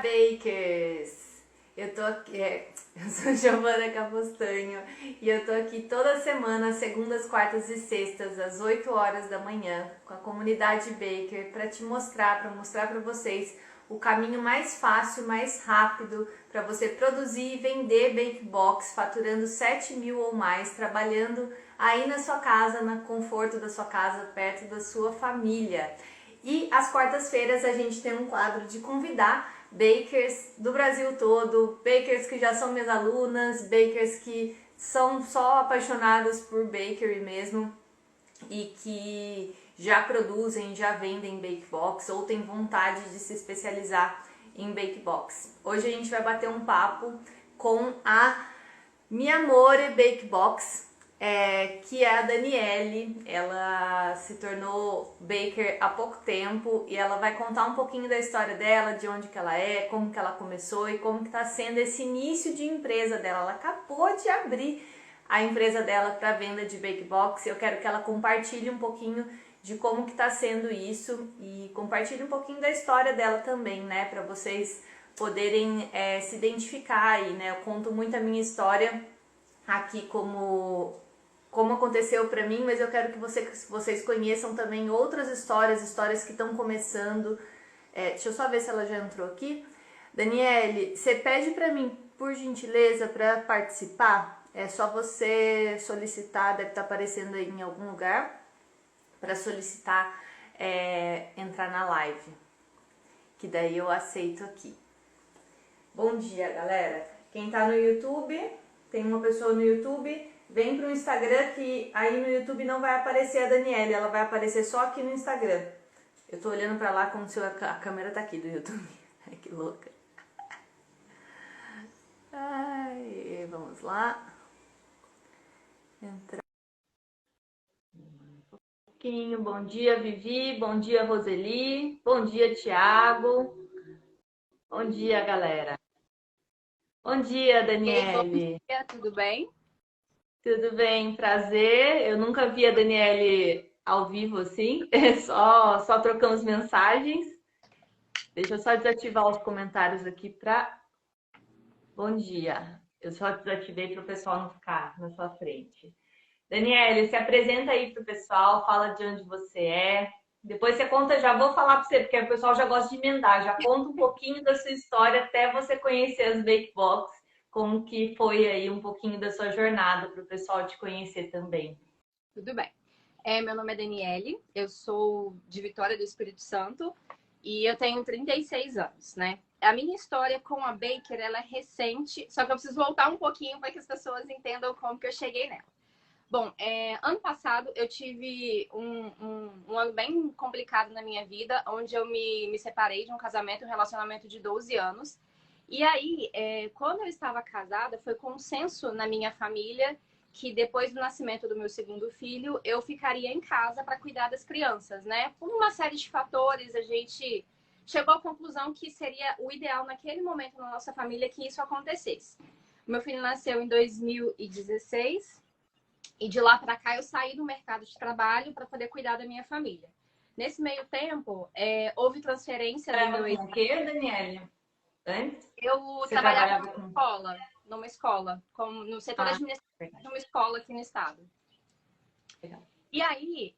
Bakers! Eu tô aqui, eu sou Giovana Capostanho e eu tô aqui toda semana, segundas, quartas e sextas, às 8 horas da manhã, com a comunidade Baker, para te mostrar, para vocês o caminho mais fácil, mais rápido para você produzir e vender Bake Box, faturando 7.000 ou mais, trabalhando aí na sua casa, no conforto da sua casa, perto da sua família. E às quartas-feiras a gente tem um quadro de convidar bakers do Brasil todo, bakers que já são minhas alunas, bakers que são só apaixonadas por bakery mesmo e que já produzem, já vendem bake box ou têm vontade de se especializar em bake box. Hoje a gente vai bater um papo com a Mi Amore Bake Box, que é a Daniele. Ela se tornou baker há pouco tempo e ela vai contar um pouquinho da história dela, de onde que ela é, como que ela começou e como que está sendo esse início de empresa dela. Ela acabou de abrir a empresa dela para venda de bake box. Eu quero que ela compartilhe um pouquinho de como que está sendo isso e compartilhe um pouquinho da história dela também, né, para vocês poderem se identificar aí, né? Eu conto muito a minha história aqui como aconteceu para mim, mas eu quero que vocês conheçam também outras histórias que estão começando. Deixa eu só ver se ela já entrou aqui. Daniele, você pede para mim, por gentileza, para participar? É só você solicitar, deve estar aparecendo aí em algum lugar, para solicitar entrar na live, que daí eu aceito aqui. Bom dia, galera. Quem tá no YouTube, tem uma pessoa no YouTube, vem pro Instagram, que aí no YouTube não vai aparecer a Daniele, ela vai aparecer só aqui no Instagram. Eu tô olhando pra lá como se a câmera tá aqui do YouTube. Ai, que louca. Ai, vamos lá. Entrar um pouquinho. Bom dia, Vivi. Bom dia, Roseli. Bom dia, Thiago. Bom dia, galera. Bom dia, Ei, bom Daniele. dia, tudo bem? Tudo bem, prazer. Eu nunca vi a Daniele ao vivo assim, só trocamos mensagens. Deixa eu só desativar os comentários aqui para bom dia. Eu só desativei para o pessoal não ficar na sua frente. Daniele, se apresenta aí para o pessoal, fala de onde você é. Depois você conta, já vou falar para você, porque o pessoal já gosta de emendar. Já conta um pouquinho da sua história até você conhecer as Bake Box, como que foi aí um pouquinho da sua jornada para o pessoal te conhecer também. Tudo bem. Meu nome é Daniele, eu sou de Vitória do Espírito Santo e eu tenho 36 anos, né? A minha história com a Baker, ela é recente, só que eu preciso voltar um pouquinho para que as pessoas entendam como que eu cheguei nela. Bom, ano passado eu tive um ano bem complicado na minha vida, onde eu me separei de um casamento, um relacionamento de 12 anos. E aí, quando eu estava casada, foi consenso na minha família que depois do nascimento do meu segundo filho, eu ficaria em casa para cuidar das crianças, né? Por uma série de fatores, a gente chegou à conclusão que seria o ideal naquele momento na nossa família que isso acontecesse. Meu filho nasceu em 2016 e de lá para cá eu saí do mercado de trabalho para poder cuidar da minha família. Nesse meio tempo, houve transferência do meu ex. O que, Daniele? Antes? Eu Você trabalhava trabalhava com. numa escola, como no setor Ah, administrativo de verdade. uma escola aqui no estado. Legal. E aí,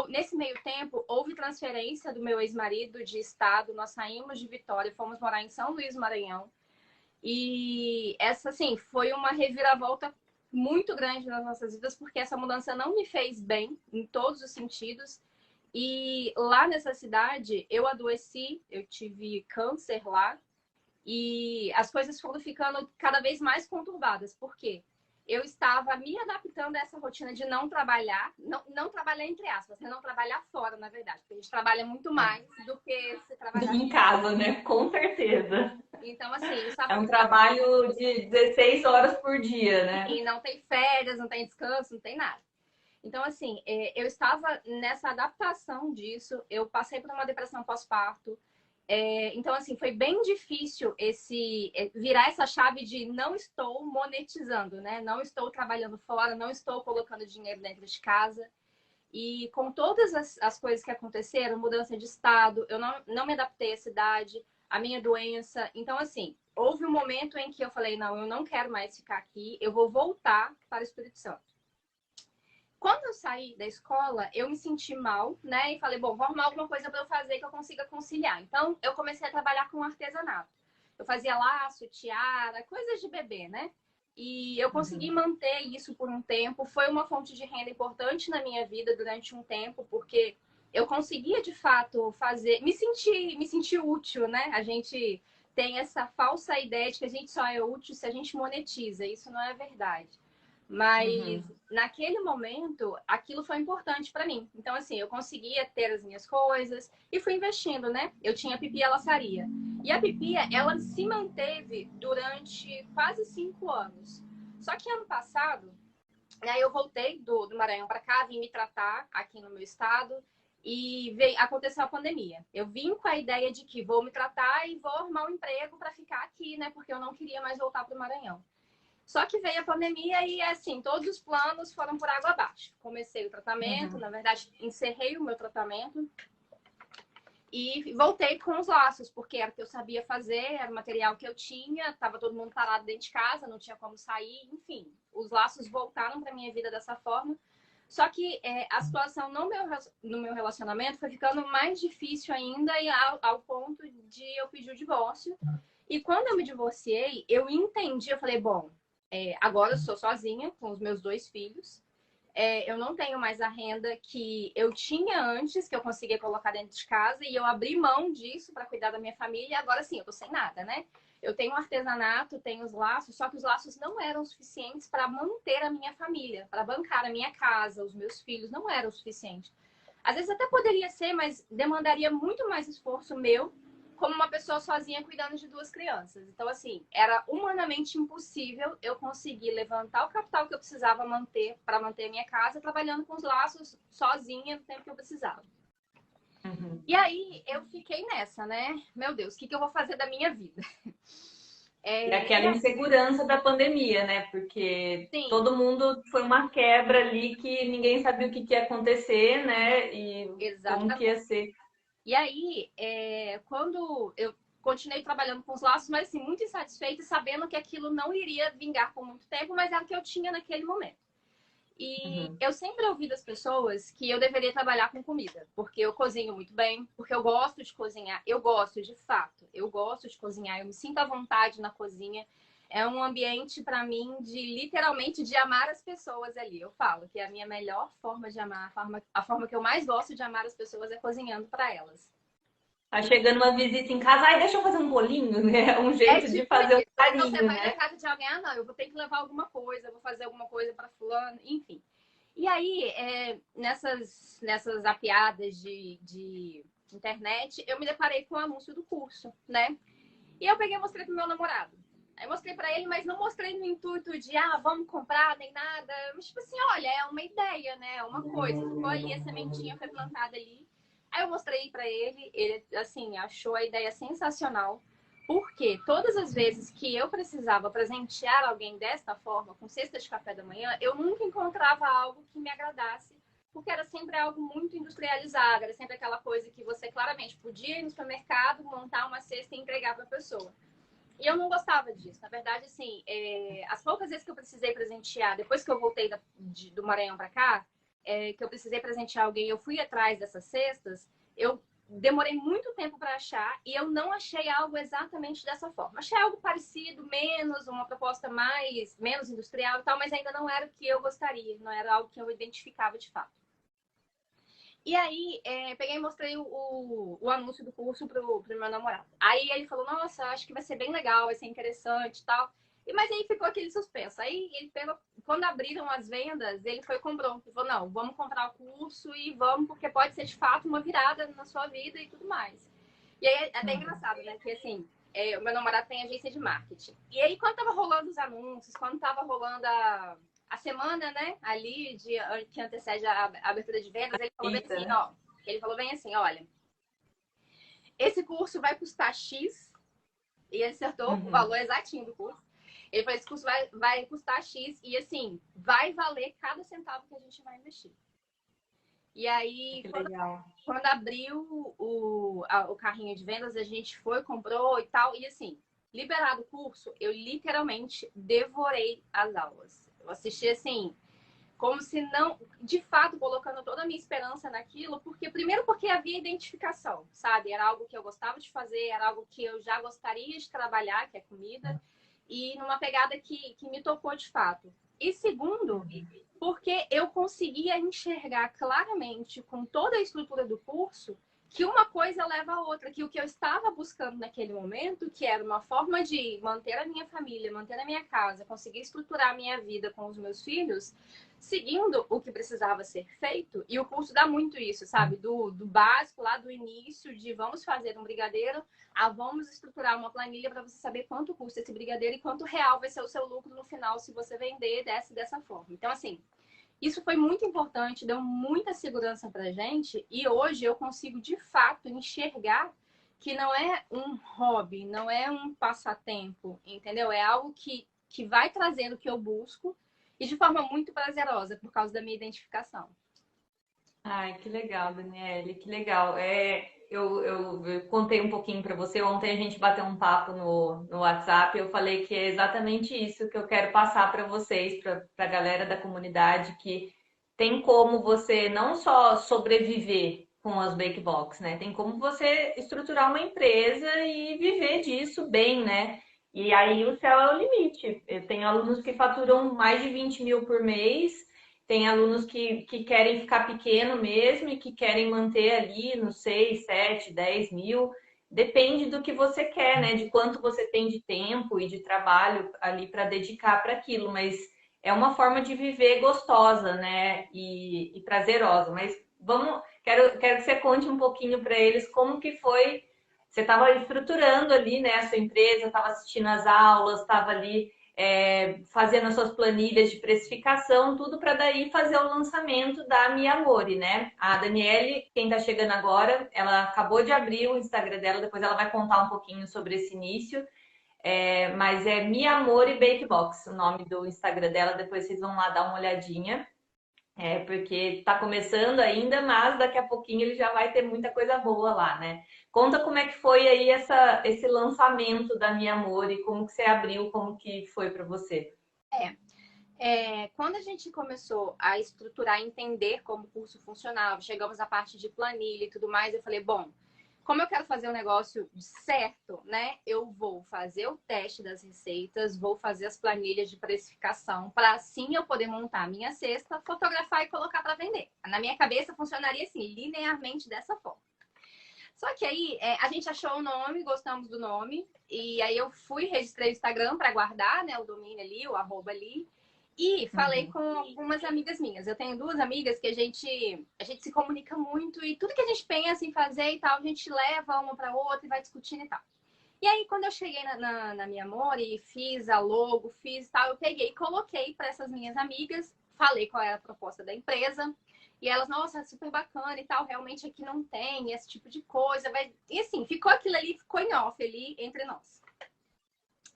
nesse meio tempo, houve transferência do meu ex-marido de estado. Nós saímos de Vitória, fomos morar em São Luís, Maranhão. E essa, assim, foi uma reviravolta muito grande nas nossas vidas, porque essa mudança não me fez bem em todos os sentidos. E lá nessa cidade, eu adoeci, eu tive câncer lá, e as coisas foram ficando cada vez mais conturbadas. Por quê? Eu estava me adaptando a essa rotina de não trabalhar, não trabalhar entre aspas, né? Não trabalhar fora, na verdade, porque a gente trabalha muito mais do que se trabalhar Em casa, né? Com certeza. então, assim, eu É estava um trabalho de 16 horas por dia, né? e não tem férias, não tem descanso, não tem nada. Então, assim, eu estava nessa adaptação disso, eu passei por uma depressão pós-parto. Então, assim, foi bem difícil virar essa chave de não estou monetizando, né? Não estou trabalhando fora, não estou colocando dinheiro dentro de casa. E com todas as coisas que aconteceram, mudança de estado, eu não me adaptei à cidade, a minha doença. Então, assim, houve um momento em que eu falei, não, eu não quero mais ficar aqui, eu vou voltar para o Espírito Santo. Quando eu saí da escola, eu me senti mal, né? E falei, bom, vou arrumar alguma coisa para eu fazer que eu consiga conciliar. Então, eu comecei a trabalhar com artesanato. Eu fazia laço, tiara, coisas de bebê, né? E eu consegui manter isso por um tempo. Foi uma fonte de renda importante na minha vida durante um tempo, porque eu conseguia, de fato, fazer... Me sentir útil, né? A gente tem essa falsa ideia de que a gente só é útil se a gente monetiza. Isso não é verdade. Mas naquele momento, aquilo foi importante para mim. Então, assim, eu conseguia ter as minhas coisas e fui investindo, né? Eu tinha a Pipia Laçaria. E a Pipia, ela se manteve durante quase 5 anos. Só que ano passado, aí eu voltei do Maranhão para cá, vim me tratar aqui no meu estado e aconteceu a pandemia. Eu vim com a ideia de que vou me tratar e vou arrumar um emprego para ficar aqui, né? Porque eu não queria mais voltar para o Maranhão. Só que veio a pandemia e, assim, todos os planos foram por água abaixo. Comecei o tratamento, na verdade, encerrei o meu tratamento e voltei com os laços, porque era o que eu sabia fazer, era o material que eu tinha, estava todo mundo parado dentro de casa, não tinha como sair, enfim. Os laços voltaram para minha vida dessa forma. Só que a situação no meu relacionamento foi ficando mais difícil ainda e ao ponto de eu pedir o divórcio. E quando eu me divorciei, eu entendi, eu falei, bom, agora eu sou sozinha com os meus 2 filhos. Eu não tenho mais a renda que eu tinha antes, que eu conseguia colocar dentro de casa, e eu abri mão disso para cuidar da minha família. E agora sim, eu tô sem nada, né? Eu tenho um artesanato, tenho os laços, só que os laços não eram suficientes para manter a minha família, para bancar a minha casa, os meus filhos, não eram o suficiente. Às vezes até poderia ser, mas demandaria muito mais esforço meu como uma pessoa sozinha cuidando de 2 crianças. Então, assim, era humanamente impossível eu conseguir levantar o capital que eu precisava manter para manter a minha casa, trabalhando com os laços sozinha no tempo que eu precisava. E aí, eu fiquei nessa, né? Meu Deus, o que eu vou fazer da minha vida? E aquela insegurança da pandemia, né? Porque Sim, todo mundo foi uma quebra ali que ninguém sabia o que ia acontecer, né? E como que ia exatamente. ser. E aí, quando eu continuei trabalhando com os laços, mas assim, muito insatisfeita, sabendo que aquilo não iria vingar por muito tempo, mas era o que eu tinha naquele momento. E eu sempre ouvi das pessoas que eu deveria trabalhar com comida, porque eu cozinho muito bem, porque eu gosto de cozinhar, eu gosto de fato, eu gosto de cozinhar, eu me sinto à vontade na cozinha. É um ambiente para mim de literalmente de amar as pessoas ali. Eu falo que é a minha melhor forma de amar, a forma que eu mais gosto de amar as pessoas é cozinhando para elas. Tá chegando uma visita em casa, ai, deixa eu fazer um bolinho, né? É um É jeito de tipo fazer o isso. Ou então você carinho, vai na né? casa de alguém, ah, não, eu vou ter que levar alguma coisa, vou fazer alguma coisa para fulano, enfim. E aí, nessas apiadas de internet, eu me deparei com o anúncio do curso, né? E eu peguei e mostrei pro meu namorado. Aí eu mostrei para ele, mas não mostrei no intuito de, vamos comprar, nem nada. Mas, tipo assim, olha, é uma ideia, né? É uma coisa. Ficou ali, a sementinha foi plantada ali. Aí eu mostrei para ele, assim, achou a ideia sensacional. Porque todas as vezes que eu precisava presentear alguém desta forma, com cesta de café da manhã, eu nunca encontrava algo que me agradasse, porque era sempre algo muito industrializado, era sempre aquela coisa que você claramente podia ir no supermercado, montar uma cesta e entregar para a pessoa. E eu não gostava disso. Na verdade, assim, as poucas vezes que eu precisei presentear, depois que eu voltei do Maranhão para cá, que eu precisei presentear alguém, eu fui atrás dessas cestas, eu demorei muito tempo para achar e eu não achei algo exatamente dessa forma. Achei algo parecido, uma proposta menos industrial e tal, mas ainda não era o que eu gostaria, não era algo que eu identificava de fato. E aí, peguei e mostrei o anúncio do curso pro meu namorado. Aí ele falou, nossa, acho que vai ser bem legal, vai ser interessante e tal. Mas aí ficou aquele suspenso. Aí ele pegou, quando abriram as vendas, ele foi e comprou. Ele falou, não, vamos comprar o curso e vamos, porque pode ser de fato uma virada na sua vida e tudo mais. E aí é até engraçado, né? Que assim, o meu namorado tem agência de marketing. E aí, quando tava rolando os anúncios, quando tava rolando a semana, né, ali que antecede a abertura de vendas, ele falou bem Eita, assim, né? ó, ele falou bem assim, olha, esse curso vai custar X, e ele acertou o valor exatinho do curso. Ele falou, esse curso vai custar X, e assim, vai valer cada centavo que a gente vai investir. E aí, Que legal. quando abriu o carrinho de vendas, a gente foi, comprou e tal. E assim, liberado o curso, eu literalmente devorei as aulas. Eu assisti assim, como se não, de fato, colocando toda a minha esperança naquilo, porque primeiro porque havia identificação, sabe? Era algo que eu gostava de fazer, era algo que eu já gostaria de trabalhar, que é comida, e numa pegada que me tocou de fato. E segundo, porque eu conseguia enxergar claramente, com toda a estrutura do curso, que uma coisa leva a outra, que o que eu estava buscando naquele momento, que era uma forma de manter a minha família, manter a minha casa, conseguir estruturar a minha vida com os meus filhos, seguindo o que precisava ser feito, e o curso dá muito isso, sabe? Do básico, lá do início, de vamos fazer um brigadeiro, a vamos estruturar uma planilha para você saber quanto custa esse brigadeiro e quanto real vai ser o seu lucro no final se você vender dessa forma. Então, assim, isso foi muito importante, deu muita segurança pra gente, e hoje eu consigo, de fato, enxergar que não é um hobby, não é um passatempo, entendeu? É algo que vai trazendo o que eu busco e de forma muito prazerosa, por causa da minha identificação. Ai, que legal, Daniele, que legal. Eu contei um pouquinho para você. Ontem a gente bateu um papo no WhatsApp. Eu falei que é exatamente isso que eu quero passar para vocês, para a galera da comunidade, que tem como você não só sobreviver com as Bake Box, né? Tem como você estruturar uma empresa e viver disso bem, né? E aí o céu é o limite. Eu tenho alunos que faturam mais de 20 mil por mês. Tem alunos que querem ficar pequeno mesmo e que querem manter ali nos 6, 7, 10 mil. Depende do que você quer, né? De quanto você tem de tempo e de trabalho ali para dedicar para aquilo. Mas é uma forma de viver gostosa, né? E prazerosa. Mas quero que você conte um pouquinho para eles como que foi. Você estava estruturando ali, né, a sua empresa, estava assistindo as aulas, estava ali fazendo as suas planilhas de precificação, tudo para daí fazer o lançamento da Mi Amore, né? A Daniele, quem está chegando agora, ela acabou de abrir o Instagram dela, depois ela vai contar um pouquinho sobre esse início. Mas é Mi Amore Bake Box, o nome do Instagram dela, depois vocês vão lá dar uma olhadinha. Porque está começando ainda, mas daqui a pouquinho ele já vai ter muita coisa boa lá, né? Conta como é que foi aí esse lançamento da Mi Amore, como que você abriu, como que foi para você? Quando a gente começou a estruturar, entender como o curso funcionava, chegamos à parte de planilha e tudo mais, eu falei, bom, como eu quero fazer um negócio certo, né? Eu vou fazer o teste das receitas, vou fazer as planilhas de precificação, para assim eu poder montar a minha cesta, fotografar e colocar para vender. Na minha cabeça funcionaria assim, linearmente dessa forma. Só que aí a gente achou o nome, gostamos do nome, e aí eu fui, registrei o Instagram para guardar, né, o domínio ali, o arroba ali, e falei com algumas amigas minhas. Eu tenho duas amigas que a gente se comunica muito e tudo que a gente pensa em fazer e tal, a gente leva uma para outra e vai discutindo e tal. E aí, quando eu cheguei na Minha Amor e fiz a logo, fiz tal, eu peguei e coloquei para essas minhas amigas, falei qual era a proposta da empresa. E elas, nossa, super bacana e tal, realmente aqui não tem esse tipo de coisa. E assim, ficou aquilo ali, ficou em off ali entre nós.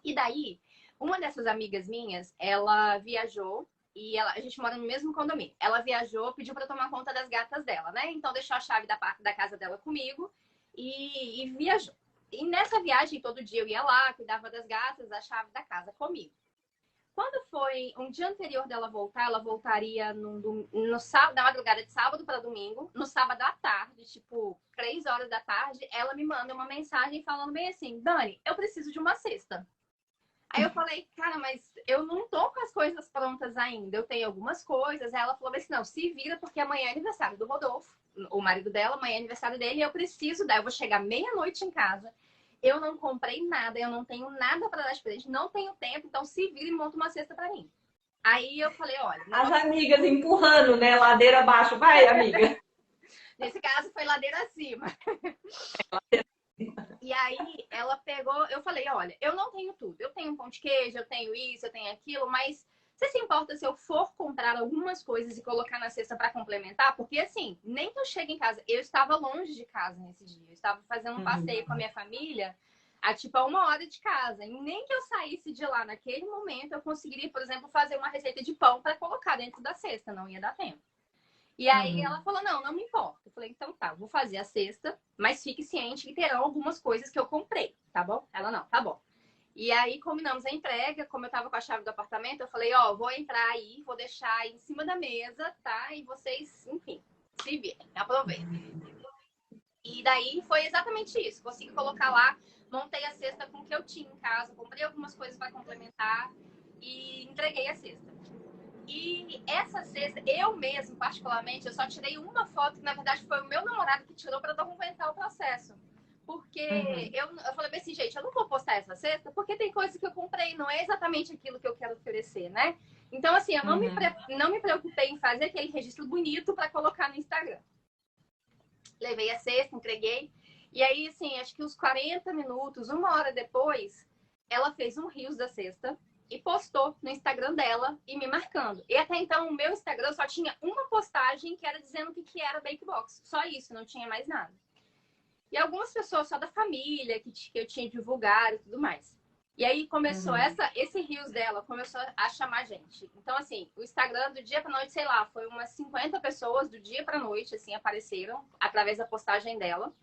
E daí, uma dessas amigas minhas, ela viajou e a gente mora no mesmo condomínio. Ela viajou, pediu para tomar conta das gatas dela, né? Então deixou a chave da casa dela comigo e viajou. E nessa viagem, todo dia eu ia lá, cuidava das gatas, a chave da casa comigo. Quando foi um dia anterior dela voltar, ela voltaria no sábado, na madrugada de sábado para domingo. No sábado à tarde, tipo 3 horas da tarde, ela me manda uma mensagem falando bem assim: Dani, eu preciso de uma cesta. Aí eu falei, cara, mas eu não tô com as coisas prontas ainda. Eu tenho algumas coisas. Aí ela falou assim: não, se vira, porque amanhã é aniversário do Rodolfo, o marido dela, amanhã é aniversário dele, e eu preciso dar. Eu vou chegar meia-noite em casa. Eu não comprei nada, eu não tenho nada para dar de presente, não tenho tempo, então se vira e monta uma cesta para mim. Aí eu falei, olha, As amigas empurrando, né? Ladeira abaixo. Vai, amiga. Nesse caso foi ladeira acima. E aí ela pegou, eu falei, olha, eu não tenho tudo. Eu tenho um pão de queijo, eu tenho isso, eu tenho aquilo, mas você se importa se eu for comprar algumas coisas e colocar na cesta para complementar? Porque assim, nem que eu chegue em casa, eu estava longe de casa nesse dia. Eu estava fazendo um passeio com a minha família a tipo a 1 hora de casa. E nem que eu saísse de lá naquele momento, eu conseguiria, por exemplo, fazer uma receita de pão para colocar dentro da cesta. Não ia dar tempo. E aí ela falou, não, não me importa. Eu falei, então tá, vou fazer a cesta, mas fique ciente que terão algumas coisas que eu comprei, tá bom? Ela, não, tá bom. E aí combinamos a entrega, como eu tava com a chave do apartamento, eu falei, ó, vou entrar aí, vou deixar aí em cima da mesa, tá? E vocês, enfim, se virem, aproveitem. E daí foi exatamente isso. Consegui colocar lá, montei a cesta com o que eu tinha em casa, comprei algumas coisas para complementar e entreguei a cesta. E essa cesta, eu mesmo, particularmente, eu só tirei uma foto, que na verdade foi o meu namorado que tirou para documentar o processo. Porque eu falei assim, gente, eu não vou postar essa cesta porque tem coisas que eu comprei, não é exatamente aquilo que eu quero oferecer, né? Então, assim, eu não me preocupei em fazer aquele registro bonito para colocar no Instagram. Levei a cesta, entreguei. E aí, assim, acho que uns 40 minutos, 1 hora depois, ela fez um reels da cesta e postou no Instagram dela e me marcando. E até então, o meu Instagram só tinha uma postagem que era dizendo o que era Bake Box. Só isso, não tinha mais nada. E algumas pessoas só da família que eu tinha divulgado e tudo mais. E aí começou esse reels dela, começou a chamar gente. Então, assim, o Instagram do dia pra noite, sei lá, foi umas 50 pessoas do dia pra noite, assim, apareceram através da postagem dela.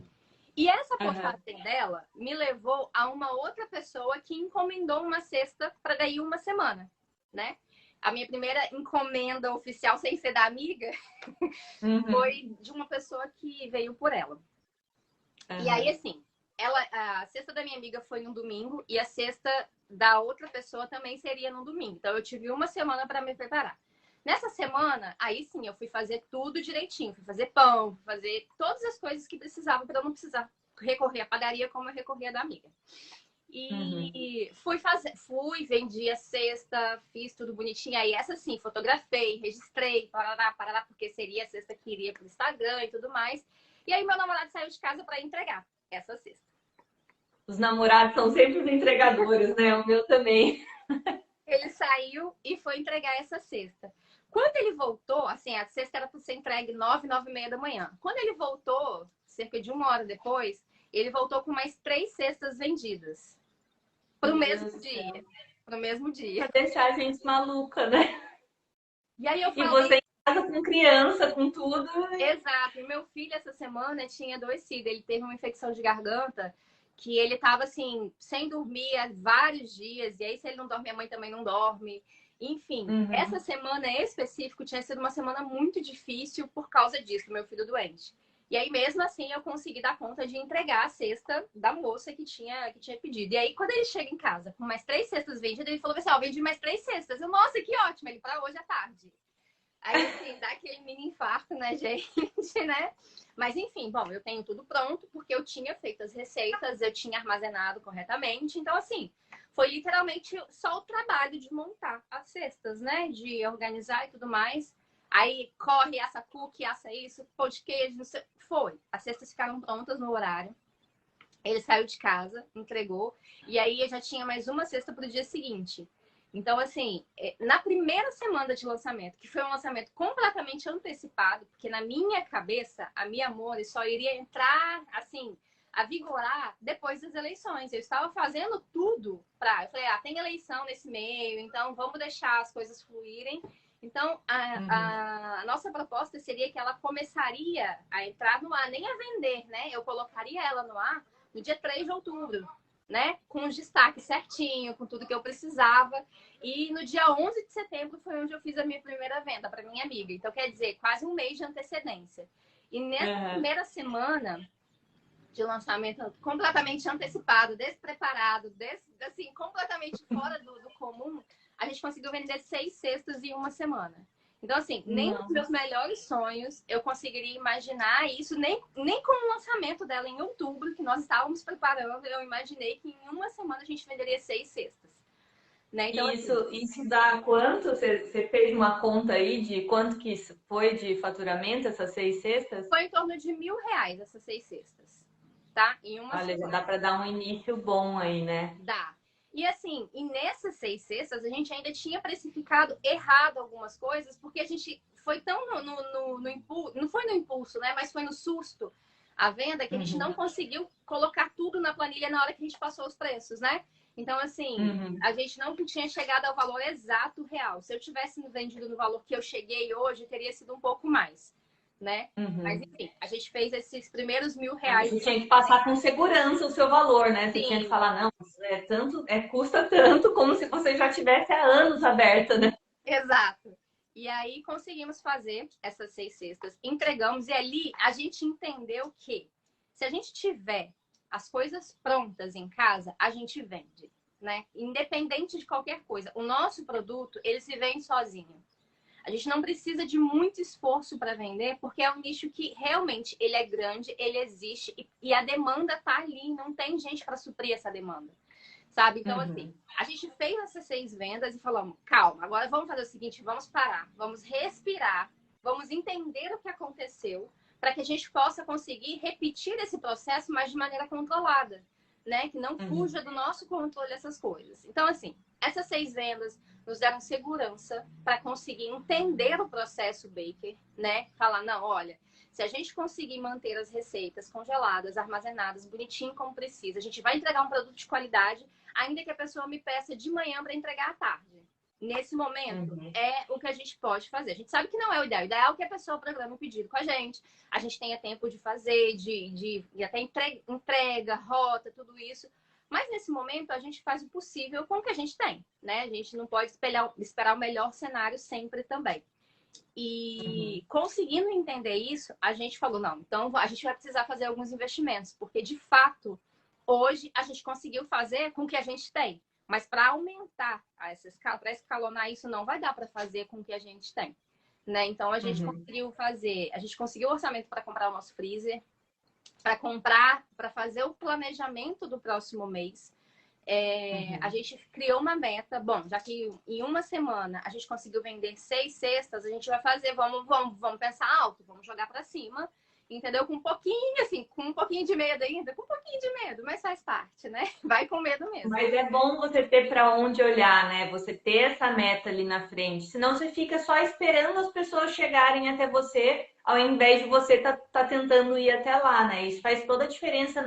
E essa postagem dela me levou a uma outra pessoa que encomendou uma cesta para daí uma semana, né? A minha primeira encomenda oficial, sem ser da amiga, foi de uma pessoa que veio por ela. E aí, assim, a cesta da minha amiga foi no domingo e a cesta da outra pessoa também seria no domingo. Então, eu tive uma semana para me preparar. Nessa semana, aí sim, eu fui fazer tudo direitinho. Fui fazer pão, fui fazer todas as coisas que precisava para eu não precisar recorrer à padaria como eu recorria da amiga. E fui, vendi a cesta, fiz tudo bonitinho. Aí essa sim, fotografei, registrei, parará, porque seria a cesta que iria pro Instagram e tudo mais. E aí meu namorado saiu de casa para entregar essa cesta. Os namorados são sempre os entregadores, né? O meu também. Ele saiu e foi entregar essa cesta. Quando ele voltou, assim, a cesta era para ser entregue 9h30 da manhã. Quando ele voltou, cerca de 1 hora depois, ele voltou com mais 3 cestas vendidas. Pro mesmo dia. Pro mesmo dia. Pra deixar a gente maluca, né? E aí eu falei... E você em casa com criança, com tudo. Exato. E meu filho, essa semana, tinha adoecido. Ele teve uma infecção de garganta que ele tava, assim, sem dormir há vários dias. E aí, se ele não dorme, a mãe também não dorme. Enfim, essa semana em específico tinha sido uma semana muito difícil por causa disso, meu filho doente. E aí, mesmo assim, eu consegui dar conta de entregar a cesta da moça que tinha pedido. E aí, quando ele chega em casa com mais 3 cestas vendidas, ele falou assim, ó, vendi mais 3 cestas. Eu, nossa, que ótimo, ele para hoje à tarde. Aí, assim, dá aquele mini infarto, né, gente, né? Mas, enfim, bom, eu tenho tudo pronto, porque eu tinha feito as receitas, eu tinha armazenado corretamente. Então, assim, foi literalmente só o trabalho de montar as cestas, né? De organizar e tudo mais. Aí, corre, assa cookie, assa isso, pão de queijo, não sei. Foi. As cestas ficaram prontas no horário. Ele saiu de casa, entregou. E aí, eu já tinha mais uma cesta pro dia seguinte. Então, assim, na primeira semana de lançamento, que foi um lançamento completamente antecipado, porque na minha cabeça, a Mia Amore só iria entrar, assim, a vigorar depois das eleições. Eu estava fazendo tudo para... Eu falei, tem eleição nesse meio, então vamos deixar as coisas fluírem. Então, a nossa proposta seria que ela começaria a entrar no ar, nem a vender, né? Eu colocaria ela no ar no dia 3 de outubro. Né? Com os destaques certinho, com tudo que eu precisava. E no dia 11 de setembro foi onde eu fiz a minha primeira venda para minha amiga. Então, quer dizer, quase um mês de antecedência. E nessa primeira semana de lançamento completamente antecipado, despreparado, assim, completamente fora do comum, a gente conseguiu vender 6 cestas em uma semana. Então, assim, nem nos meus melhores sonhos eu conseguiria imaginar isso, nem com o lançamento dela em outubro, que nós estávamos preparando, eu imaginei que em uma semana a gente venderia 6 cestas. Né? Então, isso dá quanto? Você fez uma conta aí de quanto que isso foi de faturamento, essas 6 cestas? Foi em torno de R$1.000 essas 6 cestas. Tá? Em uma Olha, semana. dá para dar um início bom aí, né? Dá. E assim, e nessas 6 cestas, a gente ainda tinha precificado errado algumas coisas, porque a gente foi tão no impulso, não foi no impulso, né? Mas foi no susto a venda, que a gente não conseguiu colocar tudo na planilha na hora que a gente passou os preços, né? Então, assim, a gente não tinha chegado ao valor exato real. Se eu tivesse vendido no valor que eu cheguei hoje, teria sido um pouco mais. né? Mas Uhum. enfim, a gente fez esses primeiros R$ 1.000. Você tinha que passar com segurança o seu valor, né? Você tinha que Sim, falar, não, é tanto, custa tanto como se você já tivesse há anos aberta, né? exato. E aí conseguimos fazer essas 6 cestas, entregamos, e ali a gente entendeu que se a gente tiver as coisas prontas em casa, a gente vende, né? Independente de qualquer coisa. O nosso produto, ele se vende sozinho. A gente não precisa de muito esforço para vender, porque é um nicho que realmente ele é grande, ele existe e a demanda tá ali, não tem gente para suprir essa demanda, sabe? Então, assim, Uhum. a gente fez essas 6 vendas e falamos, calma, agora vamos fazer o seguinte, vamos parar, vamos respirar, vamos entender o que aconteceu, para que a gente possa conseguir repetir esse processo, mas de maneira controlada, né? Que não Uhum. fuja do nosso controle essas coisas. Então, assim, essas 6 vendas nos deram segurança para conseguir entender o processo Baker, né? Falar, não, olha, se a gente conseguir manter as receitas congeladas, armazenadas, bonitinho como precisa, a gente vai entregar um produto de qualidade, ainda que a pessoa me peça de manhã para entregar à tarde. Nesse momento, Uhum. é o que a gente pode fazer. A gente sabe que não é o ideal. O ideal é que a pessoa programe o pedido com a gente tenha tempo de fazer, de até entrega, rota, tudo isso. Mas nesse momento a gente faz o possível com o que a gente tem, né? A gente não pode esperar o melhor cenário sempre também. Uhum. E conseguindo entender isso, a gente falou, não, então a gente vai precisar fazer alguns investimentos, porque de fato, hoje a gente conseguiu fazer com o que a gente tem. Mas para aumentar essa escala, para escalonar isso, não vai dar para fazer com o que a gente tem. Né? Então a gente Uhum. conseguiu fazer, a gente conseguiu o orçamento para comprar o nosso freezer, para comprar, para fazer o planejamento do próximo mês. A Uhum. gente criou uma meta. Bom, já que em uma semana a gente conseguiu vender 6 cestas, a gente vai fazer, vamos pensar alto, vamos jogar para cima, entendeu? Com um pouquinho, assim, com um pouquinho de medo ainda, com um pouquinho de medo, mas faz parte, né? Vai com medo mesmo. Mas é bom você ter para onde olhar, né? Você ter essa meta ali na frente. Senão você fica só esperando as pessoas chegarem até você, ao invés de você tá tentando ir até lá, né? Isso faz toda a diferença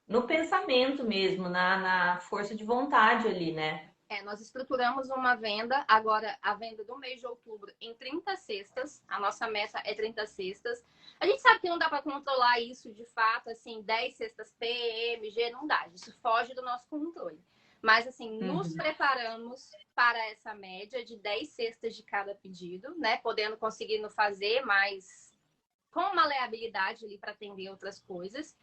no pensamento mesmo, na força de vontade ali, né? Nós estruturamos uma venda, agora a venda do mês de outubro em 30 cestas. A nossa meta é 30 cestas. A gente sabe que não dá para controlar isso de fato, assim, 10 cestas PMG, não dá. Isso foge do nosso controle. Mas, assim, nos Uhum. preparamos para essa média de 10 cestas de cada pedido, né? Podendo conseguindo fazer, mas com maleabilidade ali para atender outras coisas.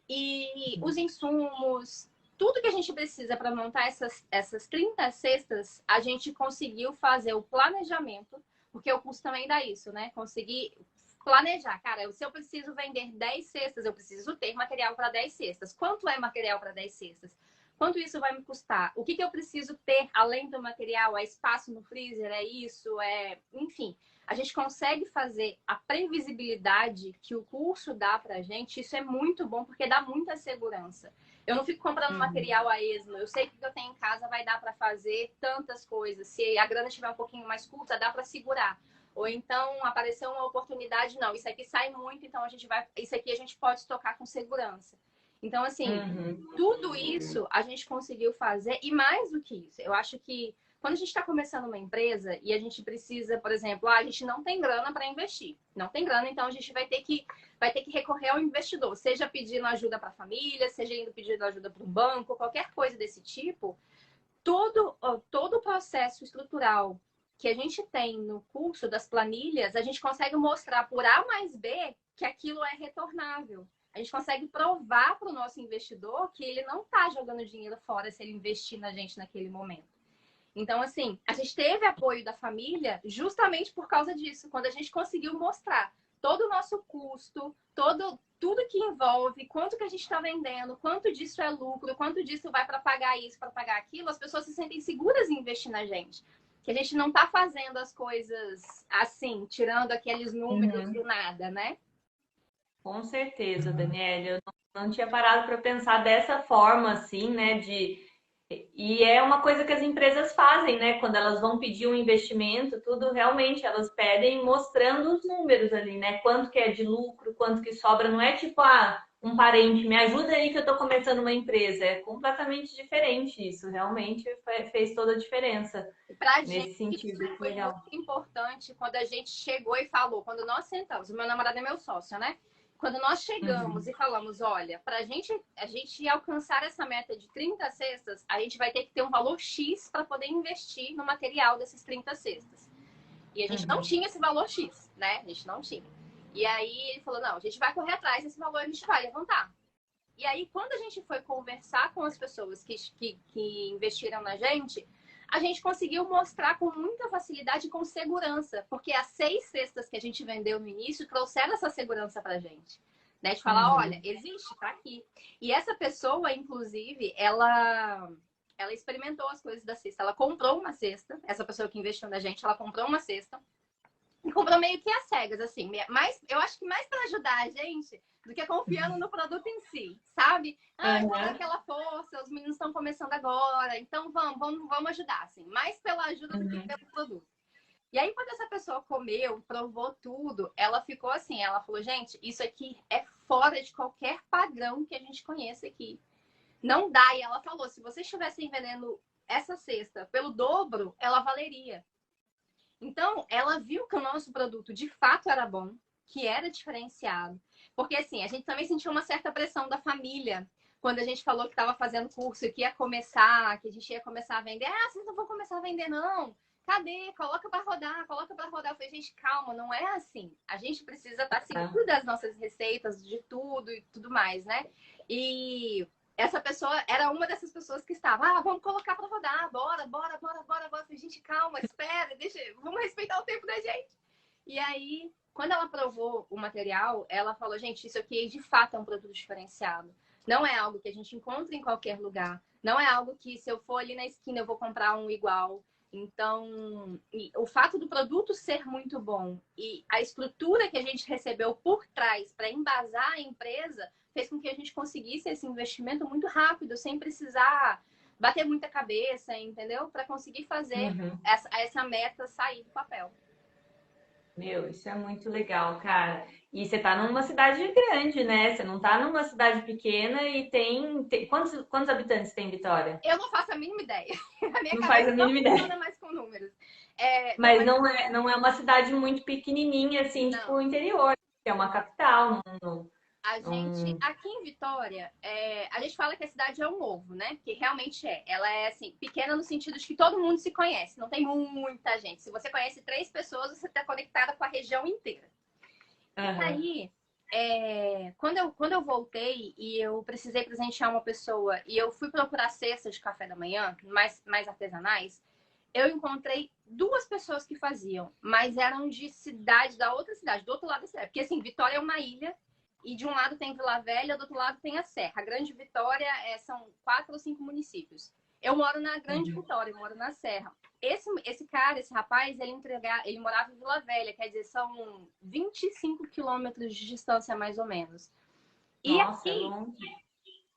E os insumos, tudo que a gente precisa para montar essas 30 cestas, a gente conseguiu fazer o planejamento, porque o custo também dá isso, né? Conseguir planejar. Cara, se eu preciso vender 10 cestas, eu preciso ter material para 10 cestas. Quanto é material para 10 cestas? Quanto isso vai me custar? O que eu preciso ter além do material? É espaço no freezer? É isso? Enfim, a gente consegue fazer a previsibilidade que o curso dá pra gente, isso é muito bom porque dá muita segurança. Eu não fico comprando Uhum. material a esmo, eu sei que o que eu tenho em casa vai dar para fazer tantas coisas. Se a grana estiver um pouquinho mais curta, dá para segurar. Ou então apareceu uma oportunidade, não, isso aqui sai muito, então isso aqui a gente pode estocar com segurança. Então, assim, Uhum. tudo isso a gente conseguiu fazer e mais do que isso. Eu acho que quando a gente está começando uma empresa e a gente precisa, por exemplo, a gente não tem grana para investir. Não tem grana, então a gente vai ter que recorrer ao investidor, seja pedindo ajuda para a família, seja indo pedindo ajuda para um banco, qualquer coisa desse tipo. Todo o processo estrutural que a gente tem no curso das planilhas, a gente consegue mostrar por A mais B que aquilo é retornável. A gente consegue provar para o nosso investidor que ele não está jogando dinheiro fora se ele investir na gente naquele momento. Então, assim, a gente teve apoio da família justamente por causa disso, quando a gente conseguiu mostrar todo o nosso custo, tudo que envolve, quanto que a gente está vendendo, quanto disso é lucro, quanto disso vai para pagar isso, para pagar aquilo, as pessoas se sentem seguras em investir na gente. Que a gente não está fazendo as coisas assim, tirando aqueles números Uhum. do nada, né? Com certeza, Daniela. Eu não tinha parado para pensar dessa forma, assim, né? E é uma coisa que as empresas fazem, né? Quando elas vão pedir um investimento, tudo realmente elas pedem mostrando os números ali, né? Quanto que é de lucro, quanto que sobra. Não é tipo, um parente, me ajuda aí que eu tô começando uma empresa. É completamente diferente isso. Realmente fez toda a diferença Pra gente, nesse sentido. isso Que foi legal. muito importante quando a gente chegou e falou, quando nós sentamos, o meu namorado é meu sócio, né? Quando nós chegamos Uhum. e falamos, olha, para a gente alcançar essa meta de 30 cestas, a gente vai ter que ter um valor X para poder investir no material dessas 30 cestas. E a gente não Uhum. tinha esse valor X, né? A gente não tinha. E aí ele falou, não, a gente vai correr atrás desse valor, a gente vai levantar. E aí, quando a gente foi conversar com as pessoas que investiram na gente, a gente conseguiu mostrar com muita facilidade e com segurança, porque as 6 cestas que a gente vendeu no início trouxeram essa segurança pra gente. Né? De falar, olha, Uhum. existe, tá aqui. E essa pessoa, inclusive, ela experimentou as coisas da cesta. Ela comprou uma cesta, essa pessoa que investiu na gente, ela comprou uma cesta e comprou meio que às cegas, assim. Mas eu acho que mais para ajudar a gente do que confiando no produto em si, sabe? Ah, eu vou dar Uhum. aquela força, os meninos estão começando agora, então vamos ajudar, assim. Mais pela ajuda do que Uhum. pelo produto. E aí, quando essa pessoa comeu, provou tudo, ela ficou assim, ela falou, gente, isso aqui é fora de qualquer padrão que a gente conhece aqui. Não dá. E ela falou, se vocês estivessem vendendo essa cesta pelo dobro, ela valeria. Então, ela viu que o nosso produto de fato era bom, que era diferenciado. Porque, assim, a gente também sentiu uma certa pressão da família quando a gente falou que estava fazendo curso e que ia começar, que a gente ia começar a vender. Ah, vocês não vão começar a vender, não. Cadê? Coloca para rodar, coloca para rodar. Eu falei, gente, calma, não é assim. A gente precisa estar seguro das nossas receitas, de tudo e tudo mais, né? E essa pessoa era uma dessas pessoas que estava, vamos colocar para rodar, bora. Eu falei, gente, calma, espera, vamos respeitar o tempo da gente. E aí, quando ela provou o material, ela falou, gente, isso aqui de fato é um produto diferenciado. Não é algo que a gente encontra em qualquer lugar. Não é algo que, se eu for ali na esquina, eu vou comprar um igual. Então, o fato do produto ser muito bom e a estrutura que a gente recebeu por trás para embasar a empresa fez com que a gente conseguisse esse investimento muito rápido, sem precisar bater muita cabeça, entendeu? Para conseguir fazer Uhum. essa meta sair do papel. Meu, isso é muito legal, cara. E você tá numa cidade grande, né? Você não tá numa cidade pequena e quantos habitantes tem Vitória? Eu não faço a mínima ideia. A minha Não faz cabeça a não mínima ideia. funciona mais com números. Não, Mas não é uma cidade muito pequenininha, assim, tipo o não. interior, que é uma capital. A gente, Não- aqui em Vitória, a gente fala que a cidade é um ovo, né? Que realmente é. Ela é, assim, pequena no sentido de que todo mundo se conhece. Não tem muita gente. Se você conhece 3 pessoas, você está conectada com a região inteira. E Aham. aí, quando eu voltei e eu precisei presentear uma pessoa e eu fui procurar cestas de café da manhã, mais artesanais, eu encontrei 2 pessoas que faziam, mas eram de cidade, da outra cidade, do outro lado da cidade. Porque, assim, Vitória é uma ilha e de um lado tem Vila Velha, do outro lado tem a Serra. A Grande Vitória são 4 ou 5 municípios. Eu moro na Grande Uhum. Vitória, eu moro na Serra. Esse rapaz, ele morava em Vila Velha, quer dizer, são 25 quilômetros de distância, mais ou menos. E Nossa, é aqui, longe.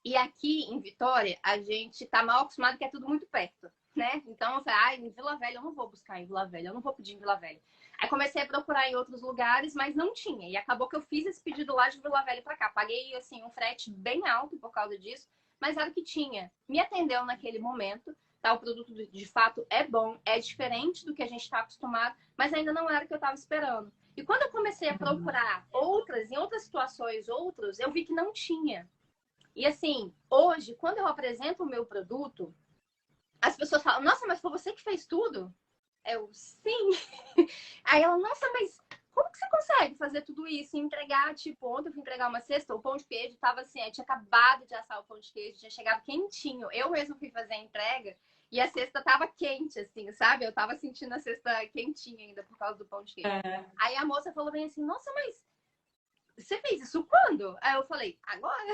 e aqui em Vitória, a gente tá mal acostumado que é tudo muito perto, né? Então eu falei, em Vila Velha eu não vou buscar em Vila Velha, eu não vou pedir em Vila Velha. Aí comecei a procurar em outros lugares, mas não tinha. E acabou que eu fiz esse pedido lá de Vila Velha para cá. Paguei, assim, um frete bem alto por causa disso, mas era o que tinha. Me atendeu naquele momento, tá? O produto de fato é bom, é diferente do que a gente está acostumado, mas ainda não era o que eu estava esperando. E quando eu comecei a procurar em outras situações, eu vi que não tinha. E assim, hoje, quando eu apresento o meu produto, as pessoas falam, nossa, mas foi você que fez tudo? Eu, sim. Aí ela, nossa, mas como que você consegue fazer tudo isso e entregar, tipo, ontem eu fui entregar uma cesta, o pão de queijo tava assim, eu tinha acabado de assar o pão de queijo, tinha chegado quentinho. Eu mesmo fui fazer a entrega e a cesta tava quente, assim, sabe? Eu tava sentindo a cesta quentinha ainda por causa do pão de queijo. É. Aí a moça falou bem assim, nossa, mas você fez isso quando? Aí eu falei, agora.